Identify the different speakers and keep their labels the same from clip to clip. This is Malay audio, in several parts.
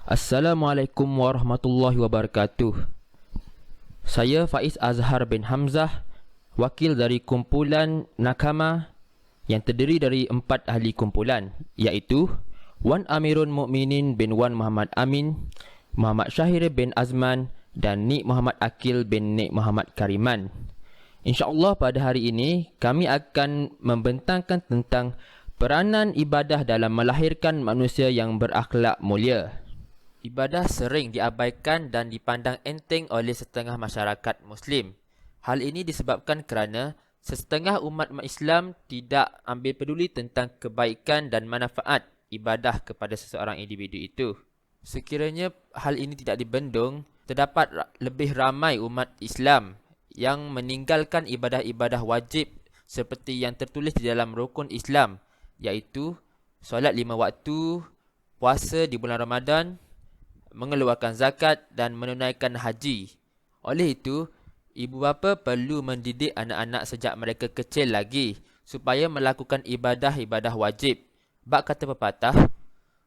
Speaker 1: Assalamualaikum warahmatullahi wabarakatuh. Saya Faiz Azhar bin Hamzah, wakil dari kumpulan Nakama yang terdiri dari 4 ahli kumpulan, iaitu Wan Amirun Mukminin bin Wan Muhammad Amin, Muhammad Syahir bin Azman dan Nik Muhammad Akil bin Nik Muhammad Kariman. InsyaAllah pada hari ini kami akan membentangkan tentang peranan ibadah dalam melahirkan manusia yang berakhlak mulia. Ibadah sering diabaikan dan dipandang enteng oleh setengah masyarakat Muslim. Hal ini disebabkan kerana setengah umat Islam tidak ambil peduli tentang kebaikan dan manfaat ibadah kepada seseorang individu itu. Sekiranya hal ini tidak dibendung, terdapat lebih ramai umat Islam yang meninggalkan ibadah-ibadah wajib seperti yang tertulis di dalam rukun Islam, iaitu solat 5 waktu, puasa di bulan Ramadan, mengeluarkan zakat dan menunaikan haji. Oleh itu, ibu bapa perlu mendidik anak-anak sejak mereka kecil lagi supaya melakukan ibadah-ibadah wajib. Bab kata pepatah,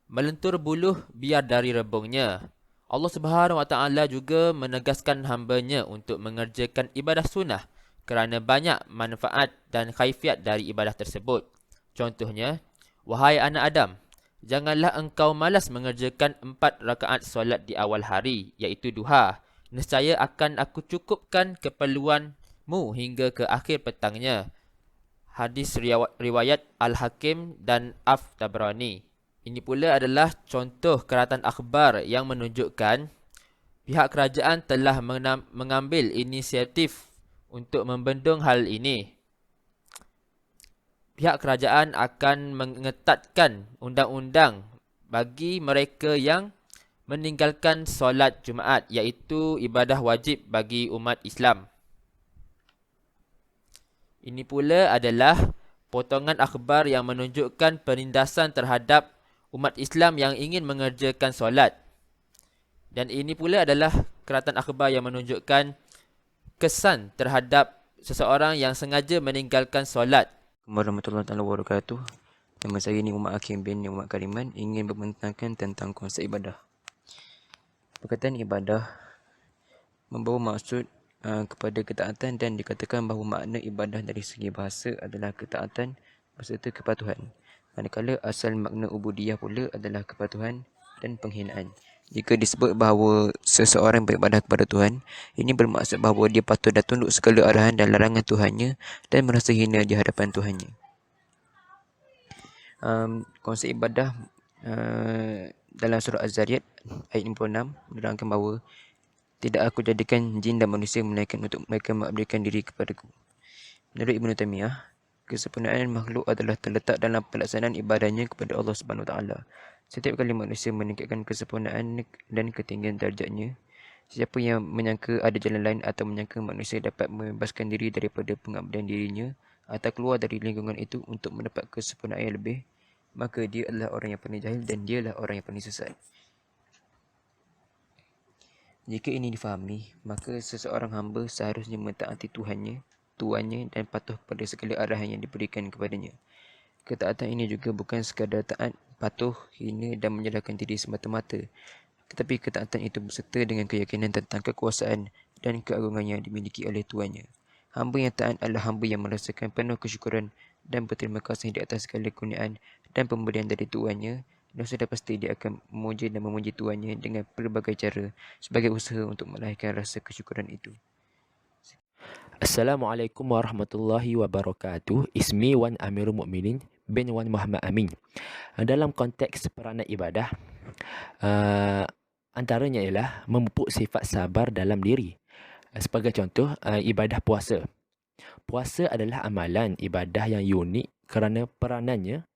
Speaker 1: melentur buluh biar dari rebungnya. Allah Subhanahu Wa Taala juga menegaskan hamba-Nya untuk mengerjakan ibadah sunnah kerana banyak manfaat dan khaifiat dari ibadah tersebut. Contohnya, wahai anak Adam, janganlah engkau malas mengerjakan 4 rakaat solat di awal hari, iaitu duha. Nescaya akan aku cukupkan keperluanmu hingga ke akhir petangnya. Hadis riwayat Al-Hakim dan Af-Tabrani. Ini pula adalah contoh keratan akhbar yang menunjukkan pihak kerajaan telah mengambil inisiatif untuk membendung hal ini. Pihak kerajaan akan mengetatkan undang-undang bagi mereka yang meninggalkan solat Jumaat, iaitu ibadah wajib bagi umat Islam. Ini pula adalah potongan akhbar yang menunjukkan penindasan terhadap umat Islam yang ingin mengerjakan solat. Dan ini pula adalah keratan akhbar yang menunjukkan kesan terhadap seseorang yang sengaja meninggalkan solat.
Speaker 2: Warahmatullahi wabarakatuh. Nama saya ni Muhammad Hakim bin Muhammad Kariman, ingin membentangkan tentang konsep ibadah. Perkataan ibadah membawa maksud kepada ketaatan dan dikatakan bahawa makna ibadah dari segi bahasa adalah ketaatan berserta kepatuhan. Manakala asal makna ubudiyah pula adalah kepatuhan dan penghinaan. Jika disebut bahawa seseorang beribadah kepada Tuhan, ini bermaksud bahawa dia patut dan tunduk segala arahan dan larangan Tuhannya dan merasa hina di hadapan Tuhannya. Konsep ibadah dalam surah Az-Zariyat ayat 56 menerangkan bahawa tidak aku jadikan jin dan manusia melainkan untuk mereka mengabdikan diri kepadaku. Menurut Ibnu Taimiyah, kesempurnaan makhluk adalah terletak dalam pelaksanaan ibadahnya kepada Allah Subhanahu Wa Taala. Setiap kali manusia meningkatkan kesempurnaan dan ketinggian darjatnya, siapa yang menyangka ada jalan lain atau menyangka manusia dapat membebaskan diri daripada pengabdian dirinya atau keluar dari lingkungan itu untuk mendapat kesempurnaan yang lebih, maka dia adalah orang yang paling jahil dan dialah orang yang paling sesat. Jika ini difahami, maka seseorang hamba seharusnya mentaati tuannya dan patuh kepada segala arahan yang diberikan kepadanya. Ketaatan ini juga bukan sekadar taat, patuh, hina dan menyerahkan diri semata-mata, tetapi ketaatan itu berserta dengan keyakinan tentang kekuasaan dan keagungan yang dimiliki oleh tuannya. Hamba yang taat adalah hamba yang merasakan penuh kesyukuran dan berterima kasih di atas segala kurniaan dan pemberian dari tuannya, dan sudah pasti dia akan memuji dan memuji tuannya dengan pelbagai cara sebagai usaha untuk melahirkan rasa kesyukuran itu.
Speaker 3: Assalamualaikum warahmatullahi wabarakatuh. Ismi Wan Amirul Mukminin bin Wan Muhammad Amin. Dalam konteks peranan ibadah, antaranya ialah memupuk sifat sabar dalam diri. Sebagai contoh, ibadah puasa. Puasa adalah amalan ibadah yang unik kerana peranannya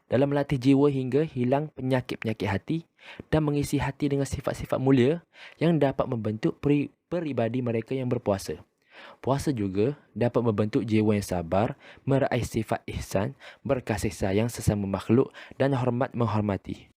Speaker 3: dalam melatih jiwa hingga hilang penyakit-penyakit hati dan mengisi hati dengan sifat-sifat mulia yang dapat membentuk peribadi mereka yang berpuasa. Puasa juga dapat membentuk jiwa yang sabar, meraih sifat ihsan, berkasih sayang sesama makhluk dan hormat menghormati.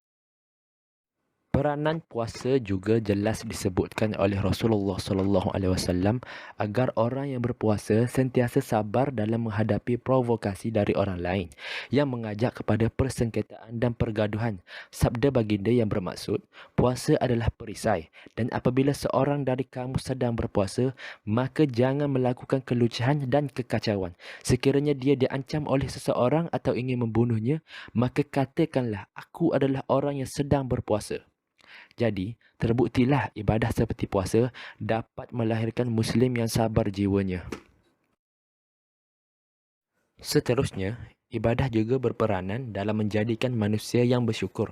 Speaker 3: Peranan puasa juga jelas disebutkan oleh Rasulullah sallallahu alaihi wasallam agar orang yang berpuasa sentiasa sabar dalam menghadapi provokasi dari orang lain yang mengajak kepada persengketaan dan pergaduhan. Sabda baginda yang bermaksud, puasa adalah perisai dan apabila seorang dari kamu sedang berpuasa, maka jangan melakukan kelucuhan dan kekacauan. Sekiranya dia diancam oleh seseorang atau ingin membunuhnya, maka katakanlah, aku adalah orang yang sedang berpuasa. Jadi, terbuktilah ibadah seperti puasa dapat melahirkan Muslim yang sabar jiwanya. Seterusnya, ibadah juga berperanan dalam menjadikan manusia yang bersyukur.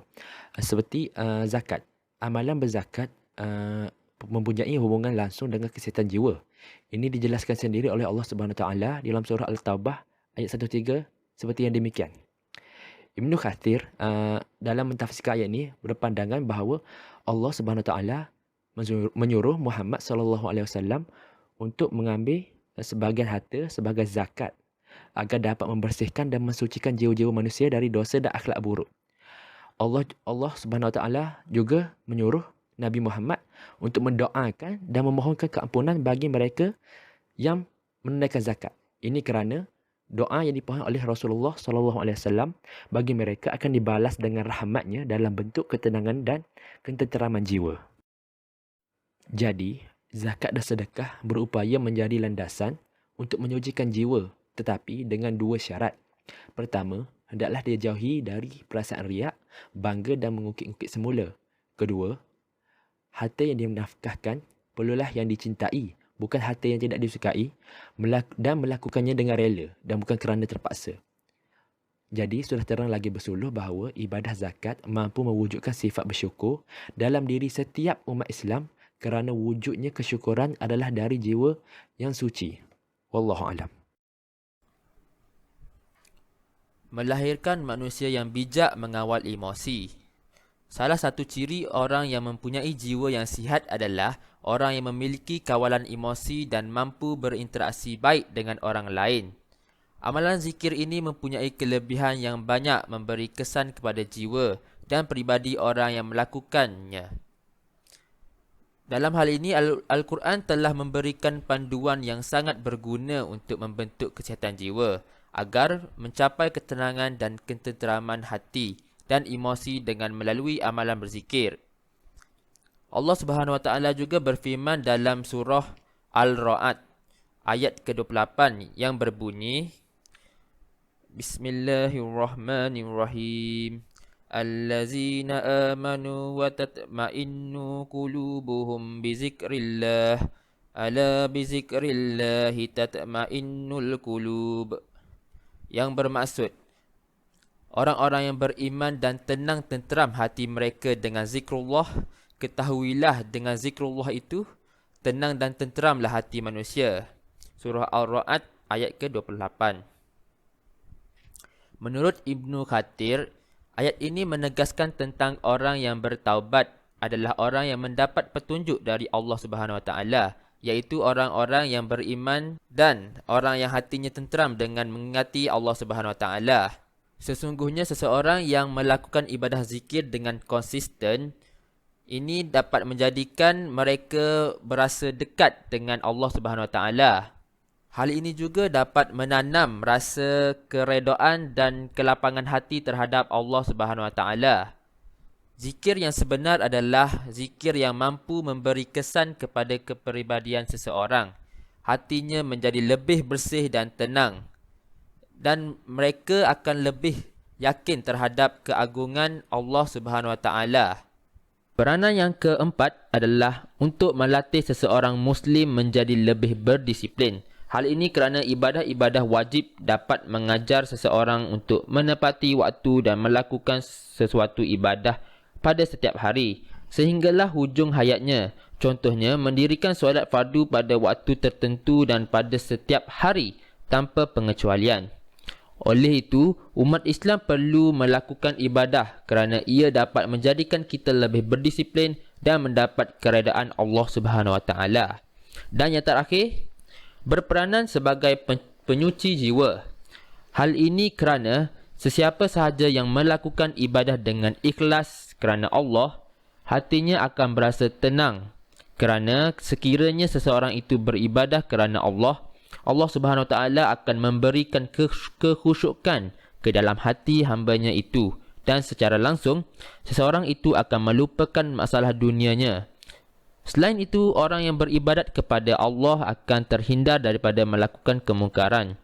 Speaker 3: Seperti zakat. Amalan berzakat mempunyai hubungan langsung dengan kesihatan jiwa. Ini dijelaskan sendiri oleh Allah Subhanahu Wa Taala dalam surah Al-Taubah ayat 13 seperti yang demikian. Ibnu Kathir dalam mentafsirkan ayat ini berpandangan bahawa Allah Subhanahu Wa Taala menyuruh Muhammad sallallahu alaihi wasallam untuk mengambil sebahagian harta sebagai zakat agar dapat membersihkan dan mensucikan jiwa-jiwa manusia dari dosa dan akhlak buruk. Allah Subhanahu Wa Taala juga menyuruh Nabi Muhammad untuk mendoakan dan memohonkan keampunan bagi mereka yang menunaikan zakat. Ini kerana doa yang dipohon oleh Rasulullah sallallahu alaihi wasallam bagi mereka akan dibalas dengan rahmatnya dalam bentuk ketenangan dan ketenteraman jiwa. Jadi, zakat dan sedekah berupaya menjadi landasan untuk menyucikan jiwa, tetapi dengan dua syarat. Pertama, hendaklah dia jauhi dari perasaan riak, bangga dan mengungkit-ungkit semula. Kedua, harta yang dinafkahkan perlulah yang dicintai, bukan harta yang tidak disukai, dan melakukannya dengan rela dan bukan kerana terpaksa. Jadi, sudah terang lagi bersuluh bahawa ibadah zakat mampu mewujudkan sifat bersyukur dalam diri setiap umat Islam kerana wujudnya kesyukuran adalah dari jiwa yang suci. Wallahualam.
Speaker 1: Melahirkan manusia yang bijak mengawal emosi. Salah satu ciri orang yang mempunyai jiwa yang sihat adalah orang yang memiliki kawalan emosi dan mampu berinteraksi baik dengan orang lain. Amalan zikir ini mempunyai kelebihan yang banyak memberi kesan kepada jiwa dan peribadi orang yang melakukannya. Dalam hal ini, Al-Quran telah memberikan panduan yang sangat berguna untuk membentuk kesihatan jiwa agar mencapai ketenangan dan ketenteraman hati dan emosi dengan melalui amalan berzikir. Allah Subhanahu Wa Taala juga berfirman dalam surah Al-Ra'd ayat ke-28 yang berbunyi, Bismillahirrahmanirrahim. Allazina amanu wa tatma'innu qulubuhum bizikrillah. Ala bizikrillahi tatma'innul qulub. Yang bermaksud, orang-orang yang beriman dan tenang tenteram hati mereka dengan zikrullah, ketahuilah dengan zikrullah itu, tenang dan tenteramlah hati manusia. Surah Al-Ra'd ayat ke-28. Menurut Ibnu Kathir, ayat ini menegaskan tentang orang yang bertaubat adalah orang yang mendapat petunjuk dari Allah Subhanahu Wa Taala, iaitu orang-orang yang beriman dan orang yang hatinya tenteram dengan mengingati Allah Subhanahu Wa Taala. Sesungguhnya seseorang yang melakukan ibadah zikir dengan konsisten, ini dapat menjadikan mereka berasa dekat dengan Allah Subhanahu Wa Taala. Hal ini juga dapat menanam rasa keredaan dan kelapangan hati terhadap Allah Subhanahu Wa Taala. Zikir yang sebenar adalah zikir yang mampu memberi kesan kepada kepribadian seseorang. Hatinya menjadi lebih bersih dan tenang, dan mereka akan lebih yakin terhadap keagungan Allah Subhanahu Wa Taala. Peranan yang keempat adalah untuk melatih seseorang Muslim menjadi lebih berdisiplin. Hal ini kerana ibadah-ibadah wajib dapat mengajar seseorang untuk menepati waktu dan melakukan sesuatu ibadah pada setiap hari sehinggalah hujung hayatnya. Contohnya, mendirikan solat fardu pada waktu tertentu dan pada setiap hari tanpa pengecualian. Oleh itu, umat Islam perlu melakukan ibadah kerana ia dapat menjadikan kita lebih berdisiplin dan mendapat keredaan Allah Subhanahu Wa Taala. Dan yang terakhir, berperanan sebagai penyuci jiwa. Hal ini kerana sesiapa sahaja yang melakukan ibadah dengan ikhlas kerana Allah, hatinya akan berasa tenang kerana sekiranya seseorang itu beribadah kerana Allah, Allah Subhanahu Wa Taala akan memberikan kekhusyukan ke dalam hati hambanya itu, dan secara langsung seseorang itu akan melupakan masalah dunianya. Selain itu, orang yang beribadat kepada Allah akan terhindar daripada melakukan kemungkaran,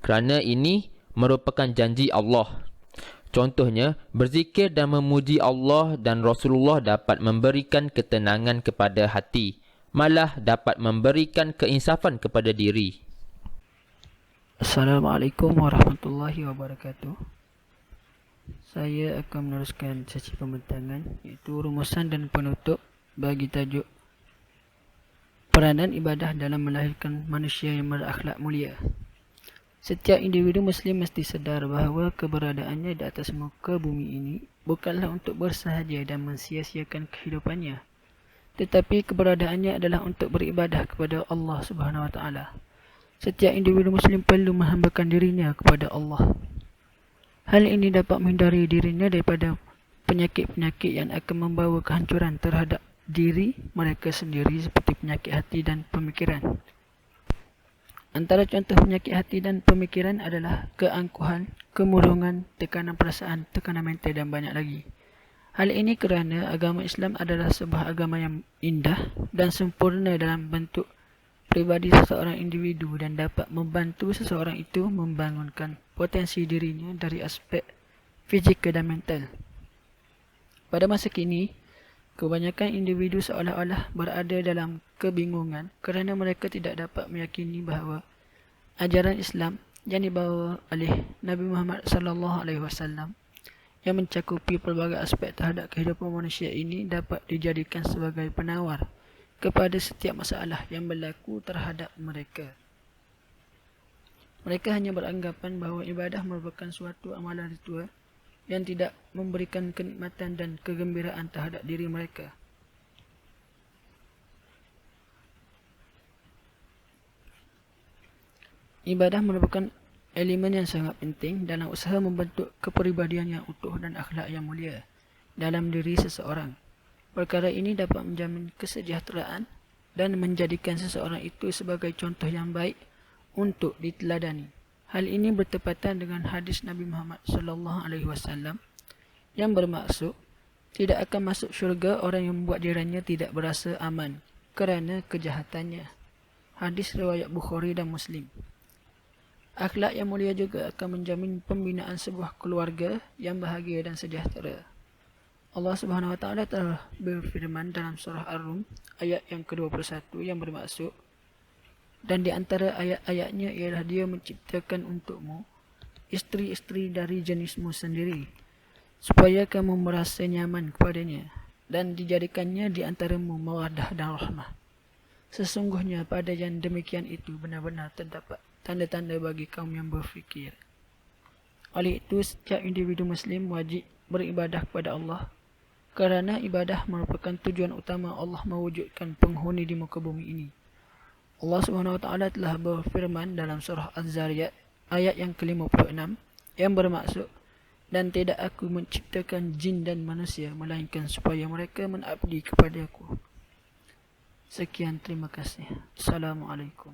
Speaker 1: kerana ini merupakan janji Allah. Contohnya, berzikir dan memuji Allah dan Rasulullah dapat memberikan ketenangan kepada hati, malah dapat memberikan keinsafan kepada diri.
Speaker 4: Assalamualaikum warahmatullahi wabarakatuh. Saya akan meneruskan sesi pembentangan, iaitu rumusan dan penutup bagi tajuk peranan ibadah dalam melahirkan manusia yang berakhlak mulia. Setiap individu Muslim mesti sedar bahawa keberadaannya di atas muka bumi ini bukanlah untuk bersahaja dan mensia-siakan kehidupannya, tetapi keberadaannya adalah untuk beribadah kepada Allah Subhanahu Wa Taala. Setiap individu Muslim perlu menghambakan dirinya kepada Allah. Hal ini dapat menghindari dirinya daripada penyakit-penyakit yang akan membawa kehancuran terhadap diri mereka sendiri, seperti penyakit hati dan pemikiran. Antara contoh penyakit hati dan pemikiran adalah keangkuhan, kemurungan, tekanan perasaan, tekanan mental dan banyak lagi. Hal ini kerana agama Islam adalah sebuah agama yang indah dan sempurna dalam bentuk pribadi seseorang individu dan dapat membantu seseorang itu membangunkan potensi dirinya dari aspek fizikal dan mental. Pada masa kini, kebanyakan individu seolah-olah berada dalam kebingungan kerana mereka tidak dapat meyakini bahawa ajaran Islam yang dibawa oleh Nabi Muhammad SAW yang mencakupi pelbagai aspek terhadap kehidupan manusia ini dapat dijadikan sebagai penawar kepada setiap masalah yang berlaku terhadap mereka. Mereka hanya beranggapan bahawa ibadah merupakan suatu amalan ritual yang tidak memberikan kenikmatan dan kegembiraan terhadap diri mereka. Ibadah merupakan elemen yang sangat penting dalam usaha membentuk kepribadian yang utuh dan akhlak yang mulia dalam diri seseorang. Perkara ini dapat menjamin kesejahteraan dan menjadikan seseorang itu sebagai contoh yang baik untuk diteladani. Hal ini bertepatan dengan hadis Nabi Muhammad SAW yang bermaksud tidak akan masuk syurga orang yang membuat dirinya tidak berasa aman kerana kejahatannya. Hadis riwayat Bukhari dan Muslim. Akhlak yang mulia juga akan menjamin pembinaan sebuah keluarga yang bahagia dan sejahtera. Allah Subhanahu Wa Taala telah berfirman dalam surah Ar-Rum ayat yang ke-21 yang bermaksud, dan di antara ayat-ayatnya ialah Dia menciptakan untukmu isteri-isteri dari jenismu sendiri, supaya kamu merasa nyaman kepadanya, dan dijadikannya di antaramu mawaddah dan rahmah. Sesungguhnya pada yang demikian itu benar-benar terdapat tanda-tanda bagi kaum yang berfikir. Oleh itu, setiap individu Muslim wajib beribadah kepada Allah, kerana ibadah merupakan tujuan utama Allah mewujudkan penghuni di muka bumi ini. Allah Subhanahu Wa Taala telah berfirman dalam surah Az-Zariyat ayat yang ke-56 yang bermaksud, dan tidak aku menciptakan jin dan manusia melainkan supaya mereka mengabdi kepada aku. Sekian, terima kasih. Assalamualaikum.